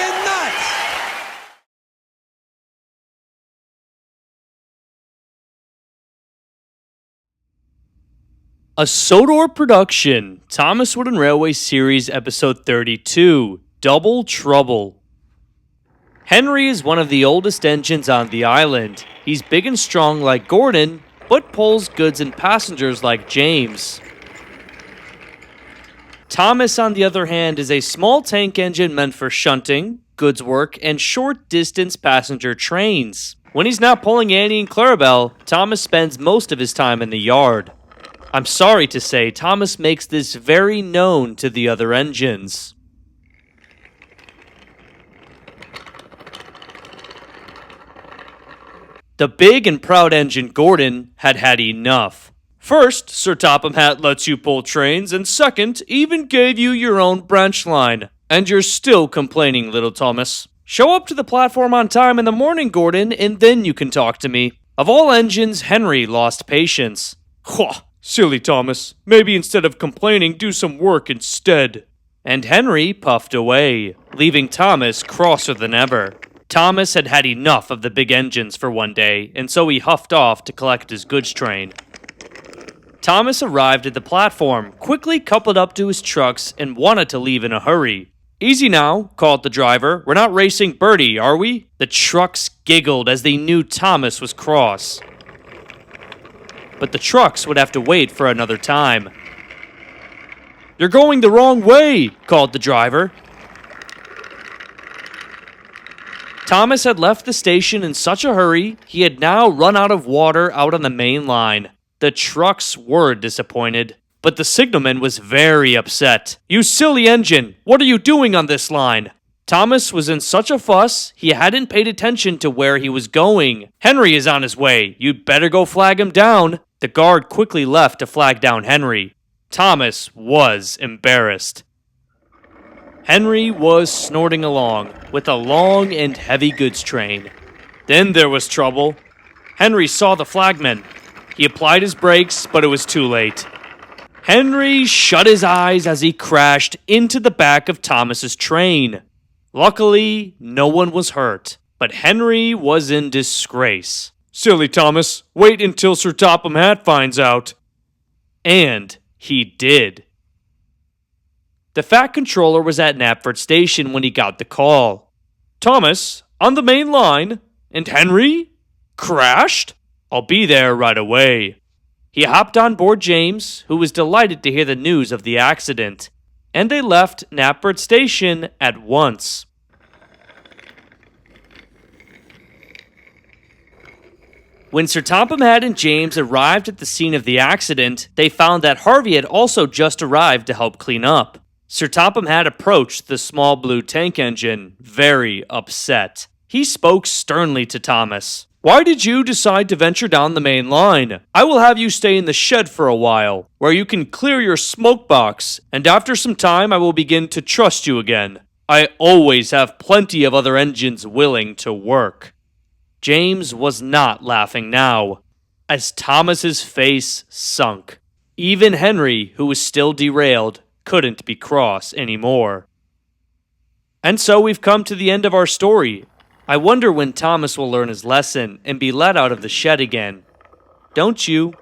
friggin' nuts! A Sodor production, Thomas Wooden Railway Series Episode 32, Double Trouble. Henry is one of the oldest engines on the island. He's big and strong like Gordon, but pulls goods and passengers like James. Thomas, on the other hand, is a small tank engine meant for shunting, goods work, and short-distance passenger trains. When he's not pulling Annie and Clarabelle, Thomas spends most of his time in the yard. I'm sorry to say, Thomas makes this very known to the other engines. The big and proud engine Gordon had had enough. First, Sir Topham Hatt lets you pull trains, and second, even gave you your own branch line. And you're still complaining, little Thomas. Show up to the platform on time in the morning, Gordon, and then you can talk to me. Of all engines, Henry lost patience. Hwah! Silly Thomas. Maybe instead of complaining, do some work instead. And Henry puffed away, leaving Thomas crosser than ever. Thomas had had enough of the big engines for one day, and so he huffed off to collect his goods train. Thomas arrived at the platform, quickly coupled up to his trucks, and wanted to leave in a hurry. Easy now, called the driver. We're not racing Bertie, are we? The trucks giggled as they knew Thomas was cross. But the trucks would have to wait for another time. You're going the wrong way, called the driver. Thomas had left the station in such a hurry, he had now run out of water out on the main line. The trucks were disappointed, but the signalman was very upset. You silly engine, what are you doing on this line? Thomas was in such a fuss, he hadn't paid attention to where he was going. Henry is on his way, you'd better go flag him down. The guard quickly left to flag down Henry. Thomas was embarrassed. Henry was snorting along with a long and heavy goods train. Then there was trouble. Henry saw the flagman. He applied his brakes, but it was too late. Henry shut his eyes as he crashed into the back of Thomas's train. Luckily, no one was hurt, but Henry was in disgrace. Silly Thomas, wait until Sir Topham Hatt finds out. And he did. The Fat Controller was at Knapford Station when he got the call. Thomas, on the main line, and Henry? Crashed? I'll be there right away. He hopped on board James, who was delighted to hear the news of the accident, and they left Knapford Station at once. When Sir Topham Hatt and James arrived at the scene of the accident, they found that Harvey had also just arrived to help clean up. Sir Topham Hatt approached the small blue tank engine, very upset. He spoke sternly to Thomas. Why did you decide to venture down the main line? I will have you stay in the shed for a while, where you can clear your smoke box, and after some time I will begin to trust you again. I always have plenty of other engines willing to work. James was not laughing now, as Thomas's face sunk. Even Henry, who was still derailed, couldn't be cross anymore. And so we've come to the end of our story. I wonder when Thomas will learn his lesson and be let out of the shed again. Don't you?